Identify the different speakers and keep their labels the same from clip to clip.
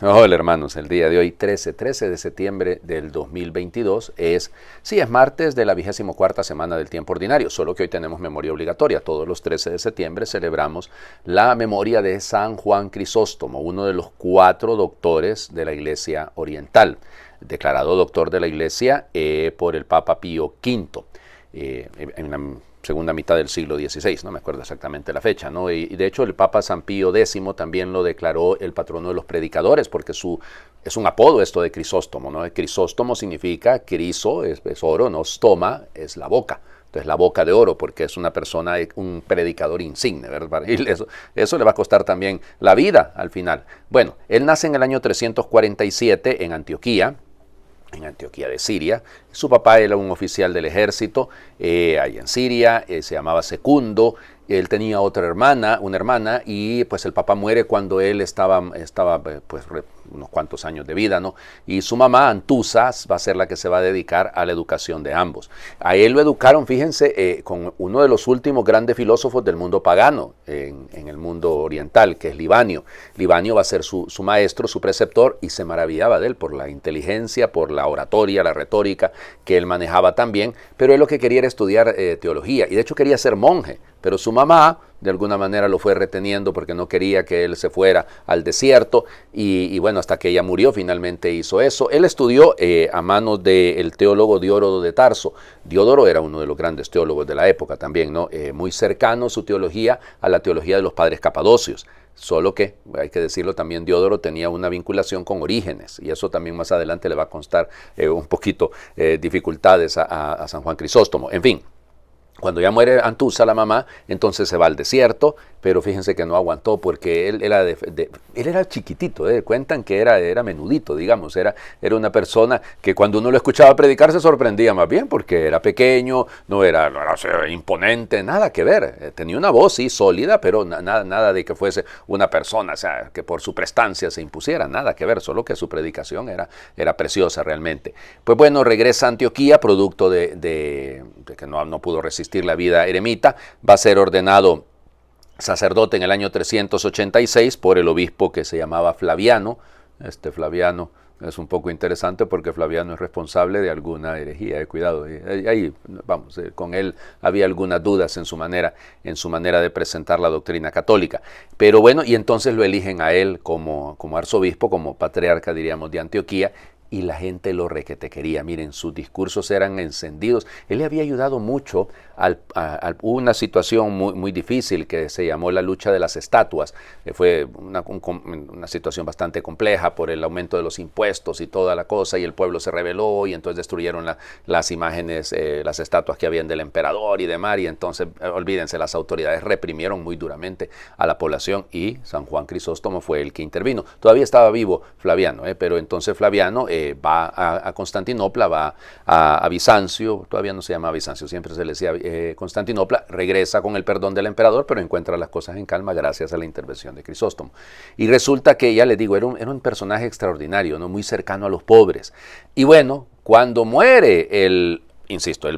Speaker 1: Hola hermanos, el día de hoy 13 de septiembre del 2022 es martes de la 24ª semana del tiempo ordinario, solo que hoy tenemos memoria obligatoria. Todos los 13 de septiembre celebramos la memoria de San Juan Crisóstomo, uno de los 4 doctores de la Iglesia Oriental, declarado doctor de la Iglesia por el Papa Pío V en la segunda mitad del siglo XVI, no me acuerdo exactamente la fecha, ¿no? Y de hecho el Papa San Pío X también lo declaró el patrono de los predicadores, porque es un apodo esto de Crisóstomo, ¿no? Crisóstomo significa, criso es oro, no, stoma es la boca. Entonces la boca de oro, porque es una persona, un predicador insigne, ¿verdad? Y eso le va a costar también la vida al final. Bueno, él nace en el año 347 en Antioquía de Siria. Su papá era un oficial del ejército ahí en Siria, se llamaba Secundo. Él tenía una hermana, y pues el papá muere cuando él estaba pues unos cuantos años de vida, ¿no? Y su mamá, Antusa, va a ser la que se va a dedicar a la educación de ambos. A él lo educaron, fíjense, con uno de los últimos grandes filósofos del mundo pagano, en el mundo oriental, que es Libanio. Libanio va a ser su maestro, su preceptor, y se maravillaba de él por la inteligencia, por la oratoria, la retórica que él manejaba también, pero él lo que quería era estudiar teología, y de hecho quería ser monje, pero su mamá de alguna manera lo fue reteniendo porque no quería que él se fuera al desierto, y bueno, hasta que ella murió finalmente hizo eso. Él estudió a manos del teólogo Diodoro de Tarso. Diodoro era uno de los grandes teólogos de la época también, ¿no? Muy cercano su teología a la teología de los padres capadocios. Solo que, hay que decirlo también, Diodoro tenía una vinculación con Orígenes, y eso también más adelante le va a constar un poquito dificultades a San Juan Crisóstomo. En fin, cuando ya muere Antusa, la mamá, entonces se va al desierto, pero fíjense que no aguantó porque él era chiquitito, cuentan que era menudito, digamos, era una persona que cuando uno lo escuchaba predicar se sorprendía más bien porque era pequeño, no era imponente, nada que ver. Tenía una voz, sí, sólida, pero nada de que fuese una persona, o sea, que por su prestancia se impusiera, nada que ver, solo que su predicación era preciosa realmente. Pues bueno, regresa a Antioquía, producto de que no pudo resistir la vida eremita, va a ser ordenado sacerdote en el año 386 por el obispo que se llamaba Flaviano. Flaviano es un poco interesante porque Flaviano es responsable de alguna herejía, cuidado, ahí vamos, con él había algunas dudas en su manera de presentar la doctrina católica, pero bueno, y entonces lo eligen a él como arzobispo, como patriarca, diríamos, de Antioquía, y la gente lo requete quería. Miren, sus discursos eran encendidos. Él le había ayudado mucho a una situación muy difícil que se llamó la lucha de las estatuas. Fue una situación bastante compleja por el aumento de los impuestos y toda la cosa, y el pueblo se rebeló, y entonces destruyeron las imágenes, las estatuas que habían del emperador y demás, y entonces, olvídense, las autoridades reprimieron muy duramente a la población, y San Juan Crisóstomo fue el que intervino. Todavía estaba vivo Flaviano, pero entonces Flaviano va a Constantinopla, va a Bizancio, todavía no se llama Bizancio, siempre se le decía Constantinopla, regresa con el perdón del emperador, pero encuentra las cosas en calma gracias a la intervención de Crisóstomo. Y resulta que, ya les digo, era un personaje extraordinario, ¿no? Muy cercano a los pobres. Y bueno, cuando muere el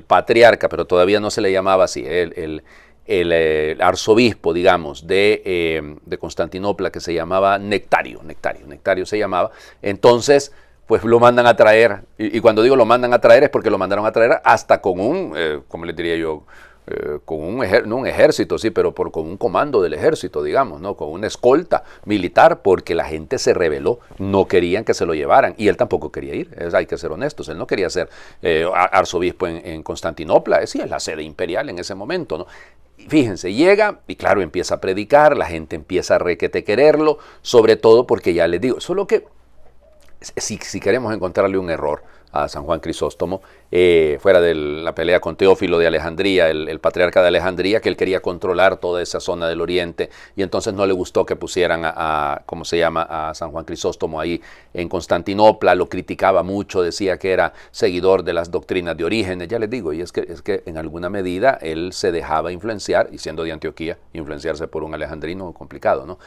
Speaker 1: patriarca, pero todavía no se le llamaba así, el arzobispo, digamos, de Constantinopla, que se llamaba Nectario se llamaba, entonces pues lo mandan a traer, y cuando digo lo mandan a traer es porque lo mandaron a traer hasta con como les diría yo, con no un ejército, sí, pero con un comando del ejército, digamos, ¿no? Con una escolta militar, porque la gente se rebeló, no querían que se lo llevaran, y él tampoco quería ir, hay que ser honestos, él no quería ser arzobispo en Constantinopla, sí, es la sede imperial en ese momento, ¿no? Fíjense, llega y claro, empieza a predicar, la gente empieza a requete quererlo, sobre todo porque ya les digo, solo que si queremos encontrarle un error a San Juan Crisóstomo, fuera de la pelea con Teófilo de Alejandría, el patriarca de Alejandría, que él quería controlar toda esa zona del oriente, y entonces no le gustó que pusieran a San Juan Crisóstomo ahí en Constantinopla, lo criticaba mucho, decía que era seguidor de las doctrinas de Orígenes, ya les digo, y es que en alguna medida él se dejaba influenciar, y siendo de Antioquía, influenciarse por un alejandrino complicado, ¿no?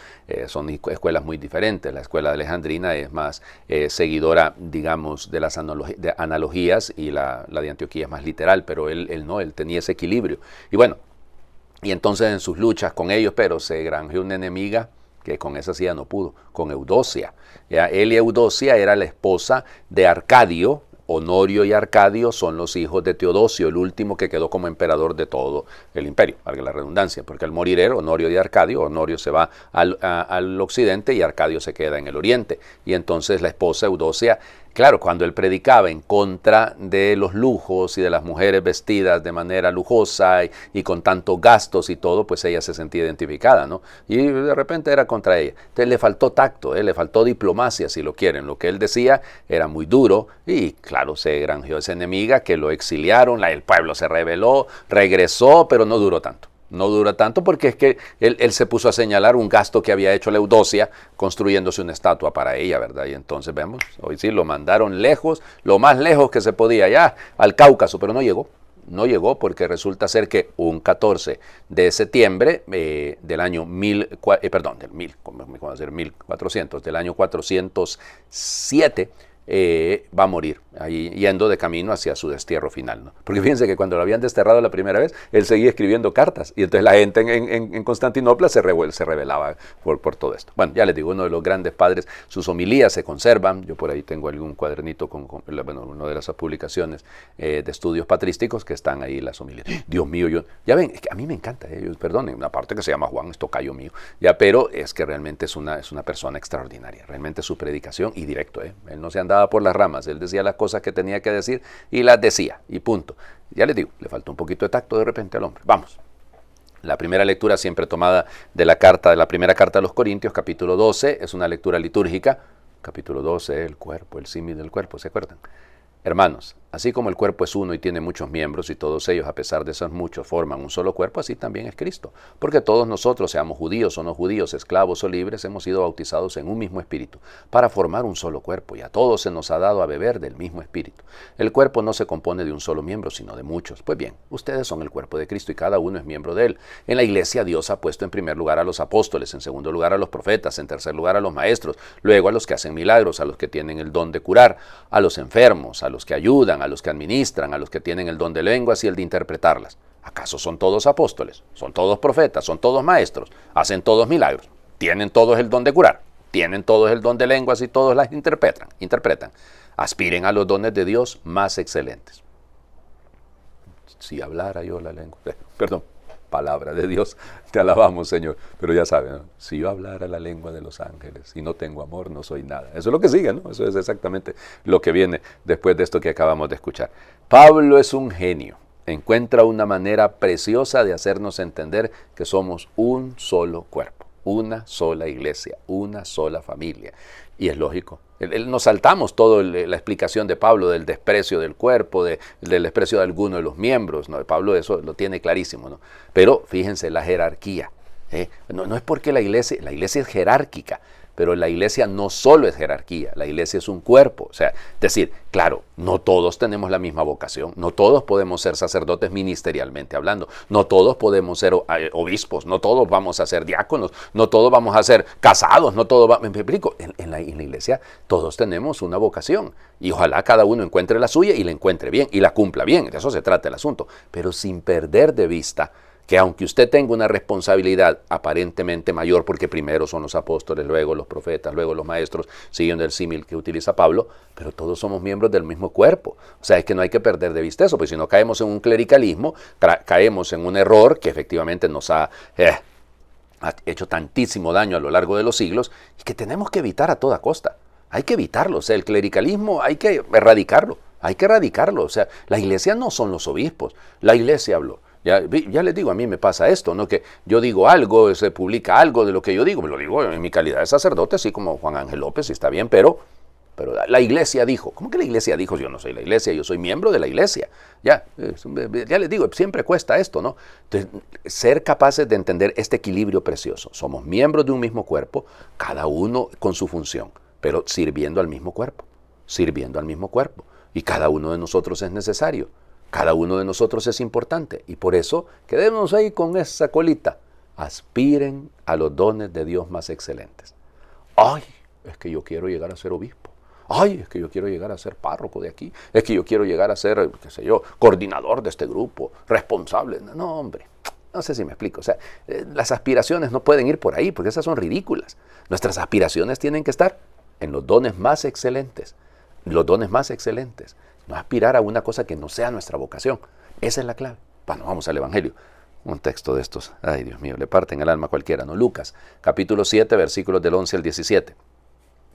Speaker 1: Son escuelas muy diferentes, la escuela de alejandrina es más seguidora, digamos, de las analogías, y la de Antioquía es más literal, pero él no, él tenía ese equilibrio. Y bueno, y entonces en sus luchas con ellos, pero se granjeó una enemiga que con esa sí ya no pudo, con Eudocia. ¿Ya? Él y Eudocia era la esposa de Arcadio. Honorio y Arcadio son los hijos de Teodosio, el último que quedó como emperador de todo el imperio, valga la redundancia, porque al morir él, Honorio y Arcadio, Honorio se va al occidente y Arcadio se queda en el oriente. Y entonces la esposa Eudocia, claro, cuando él predicaba en contra de los lujos y de las mujeres vestidas de manera lujosa y con tantos gastos y todo, pues ella se sentía identificada, ¿no? Y de repente era contra ella. Entonces le faltó tacto, le faltó diplomacia, si lo quieren. Lo que él decía era muy duro y claro, se granjeó esa enemiga que lo exiliaron, el pueblo se rebeló, regresó, pero no duró tanto. No dura tanto porque es que él se puso a señalar un gasto que había hecho la Eudocia construyéndose una estatua para ella, ¿verdad? Y entonces vemos, hoy sí lo mandaron lejos, lo más lejos que se podía, ya al Cáucaso, pero no llegó. No llegó porque resulta ser que un 14 de septiembre del año 1400, del año 407, va a morir, ahí yendo de camino hacia su destierro final, ¿no? Porque fíjense que cuando lo habían desterrado la primera vez, él seguía escribiendo cartas, y entonces la gente en Constantinopla se rebelaba por todo esto. Bueno, ya les digo, uno de los grandes padres, sus homilías se conservan, yo por ahí tengo algún cuadernito con una de esas publicaciones de estudios patrísticos que están ahí las homilías. Dios mío, ya ven, es que a mí me encanta, perdonen, una parte que se llama Juan, es tocayo mío, ya, pero es que realmente es una persona extraordinaria, realmente su predicación y directo, él no se andaba por las ramas, él decía las cosas que tenía que decir y las decía, y punto. Ya les digo, le faltó un poquito de tacto de repente al hombre. Vamos. La primera lectura siempre tomada de la primera carta a los Corintios, capítulo 12, es una lectura litúrgica. Capítulo 12, el cuerpo, el símil del cuerpo, ¿se acuerdan? Hermanos, así como el cuerpo es uno y tiene muchos miembros y todos ellos, a pesar de ser muchos, forman un solo cuerpo, así también es Cristo. Porque todos nosotros, seamos judíos o no judíos, esclavos o libres, hemos sido bautizados en un mismo espíritu, para formar un solo cuerpo, y a todos se nos ha dado a beber del mismo espíritu. El cuerpo no se compone de un solo miembro, sino de muchos. Pues bien, ustedes son el cuerpo de Cristo y cada uno es miembro de él. En la iglesia Dios ha puesto en primer lugar a los apóstoles, en segundo lugar a los profetas, en tercer lugar a los maestros, luego a los que hacen milagros, a los que tienen el don de curar, a los enfermos, a los que ayudan, a los que administran, a los que tienen el don de lenguas y el de interpretarlas. ¿Acaso son todos apóstoles? ¿Son todos profetas? ¿Son todos maestros? ¿Hacen todos milagros? ¿Tienen todos el don de curar? ¿Tienen todos el don de lenguas y todos las interpretan? Aspiren a los dones de Dios más excelentes. Si hablara yo la lengua, palabra de Dios, te alabamos, Señor. Pero ya saben, ¿no? Si yo hablara la lengua de los ángeles y no tengo amor, no soy nada. Eso es lo que sigue, ¿no? Eso es exactamente lo que viene después de esto que acabamos de escuchar. Pablo es un genio. Encuentra una manera preciosa de hacernos entender que somos un solo cuerpo, una sola iglesia, una sola familia. Y es lógico. Nos saltamos toda la explicación de Pablo del desprecio del cuerpo, del desprecio de alguno de los miembros, ¿no? Pablo eso lo tiene clarísimo, ¿no? Pero fíjense, la jerarquía. No es porque la iglesia es jerárquica, pero la iglesia no solo es jerarquía, la iglesia es un cuerpo. O sea, decir, claro, no todos tenemos la misma vocación, no todos podemos ser sacerdotes ministerialmente hablando, no todos podemos ser obispos, no todos vamos a ser diáconos, no todos vamos a ser casados, no todos me explico, en la iglesia todos tenemos una vocación y ojalá cada uno encuentre la suya y la encuentre bien y la cumpla bien, de eso se trata el asunto, pero sin perder de vista que aunque usted tenga una responsabilidad aparentemente mayor, porque primero son los apóstoles, luego los profetas, luego los maestros, siguiendo el símil que utiliza Pablo, pero todos somos miembros del mismo cuerpo. O sea, es que no hay que perder de vista eso, porque si no caemos en un clericalismo, caemos en un error que efectivamente nos ha hecho tantísimo daño a lo largo de los siglos y que tenemos que evitar a toda costa. Hay que evitarlo, o sea, el clericalismo hay que erradicarlo, o sea, la iglesia no son los obispos, la iglesia habló. Ya les digo, a mí me pasa esto, ¿no? Que yo digo algo, se publica algo de lo que yo digo, me lo digo en mi calidad de sacerdote, así como Juan Ángel López, y está bien, pero la iglesia dijo. ¿Cómo que la iglesia dijo? Yo no soy la iglesia, yo soy miembro de la iglesia. Ya les digo, siempre cuesta esto, ¿no? Entonces, ser capaces de entender este equilibrio precioso. Somos miembros de un mismo cuerpo, cada uno con su función, pero sirviendo al mismo cuerpo. Y cada uno de nosotros es necesario. Cada uno de nosotros es importante y por eso quedémonos ahí con esa colita. Aspiren a los dones de Dios más excelentes. Ay, es que yo quiero llegar a ser obispo. Ay, es que yo quiero llegar a ser párroco de aquí. Es que yo quiero llegar a ser, qué sé yo, coordinador de este grupo, responsable. No, hombre. No sé si me explico. O sea, las aspiraciones no pueden ir por ahí, porque esas son ridículas. Nuestras aspiraciones tienen que estar en los dones más excelentes. Los dones más excelentes. No aspirar a una cosa que no sea nuestra vocación. Esa es la clave. Bueno, vamos al Evangelio. Un texto de estos, ay Dios mío, le parten el alma a cualquiera, ¿no? Lucas, capítulo 7, versículos del 11 al 17.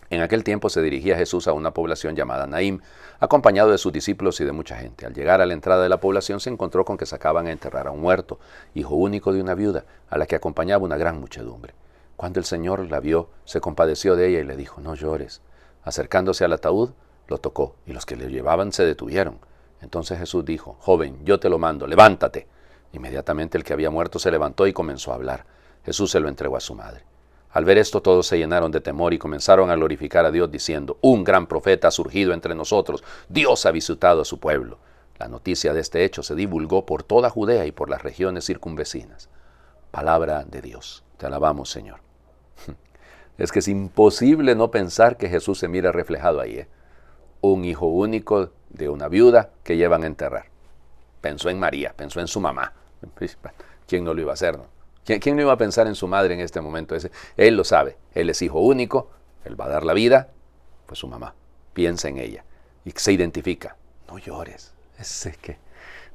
Speaker 1: En aquel tiempo se dirigía Jesús a una población llamada Naim, acompañado de sus discípulos y de mucha gente. Al llegar a la entrada de la población se encontró con que sacaban a enterrar a un muerto, hijo único de una viuda, a la que acompañaba una gran muchedumbre. Cuando el Señor la vio, se compadeció de ella y le dijo, no llores. Acercándose al ataúd, lo tocó, y los que le llevaban se detuvieron. Entonces Jesús dijo, joven, yo te lo mando, levántate. Inmediatamente el que había muerto se levantó y comenzó a hablar. Jesús se lo entregó a su madre. Al ver esto todos se llenaron de temor y comenzaron a glorificar a Dios diciendo, un gran profeta ha surgido entre nosotros, Dios ha visitado a su pueblo. La noticia de este hecho se divulgó por toda Judea y por las regiones circunvecinas. Palabra de Dios. Te alabamos, Señor. Es que es imposible no pensar que Jesús se mira reflejado ahí, Un hijo único de una viuda que llevan a enterrar. Pensó en María, pensó en su mamá. ¿Quién no lo iba a hacer, no? ¿Quién no iba a pensar en su madre en este momento? Él lo sabe, él es hijo único, él va a dar la vida, pues su mamá. Piensa en ella y se identifica. No llores,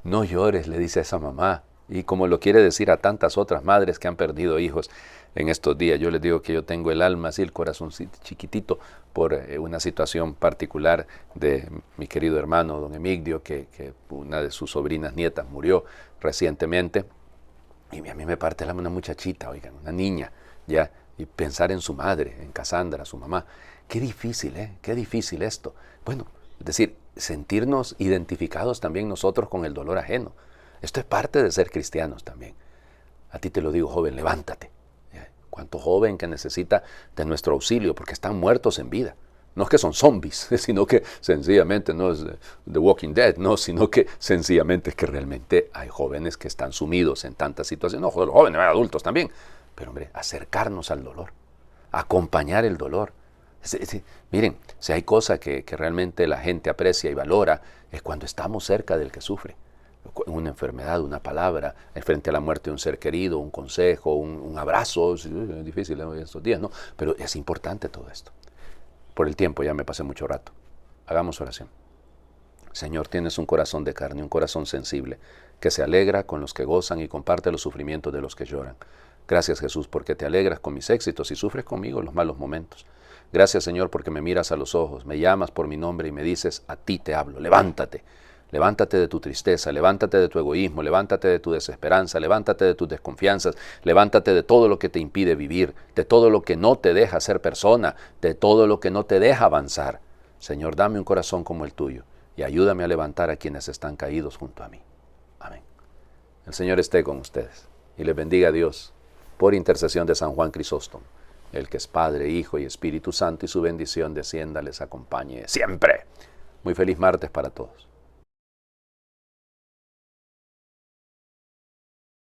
Speaker 1: no llores, le dice a esa mamá. Y como lo quiere decir a tantas otras madres que han perdido hijos en estos días. Yo les digo que yo tengo el alma así, el corazón chiquitito, por una situación particular de mi querido hermano, don Emigdio, que una de sus sobrinas nietas murió recientemente. Y a mí me parte el alma una muchachita, oigan, una niña, ya, y pensar en su madre, en Cassandra, su mamá. Qué difícil, qué difícil esto. Bueno, es decir, sentirnos identificados también nosotros con el dolor ajeno. Esto es parte de ser cristianos también. A ti te lo digo, joven, levántate. Cuánto joven que necesita de nuestro auxilio, porque están muertos en vida. No es que son zombies, sino que sencillamente no es The Walking Dead, no, sino que sencillamente es que realmente hay jóvenes que están sumidos en tantas situaciones. No, jóvenes, adultos también. Pero hombre, acercarnos al dolor, acompañar el dolor. Miren, si hay cosa que realmente la gente aprecia y valora, es cuando estamos cerca del que sufre. Una enfermedad, una palabra, frente a la muerte de un ser querido, un consejo, un abrazo. Es difícil en estos días, ¿no? Pero es importante todo esto. Por el tiempo ya me pasé mucho rato. Hagamos oración. Señor, tienes un corazón de carne, un corazón sensible, que se alegra con los que gozan y comparte los sufrimientos de los que lloran. Gracias, Jesús, porque te alegras con mis éxitos y sufres conmigo en los malos momentos. Gracias, Señor, porque me miras a los ojos, me llamas por mi nombre y me dices, a ti te hablo, levántate. Levántate de tu tristeza, levántate de tu egoísmo, levántate de tu desesperanza, levántate de tus desconfianzas, levántate de todo lo que te impide vivir, de todo lo que no te deja ser persona, de todo lo que no te deja avanzar. Señor, dame un corazón como el tuyo y ayúdame a levantar a quienes están caídos junto a mí. Amén. El Señor esté con ustedes y les bendiga a Dios por intercesión de San Juan Crisóstomo, el que es Padre, Hijo y Espíritu Santo, y su bendición descienda, les acompañe siempre. Muy feliz martes para todos.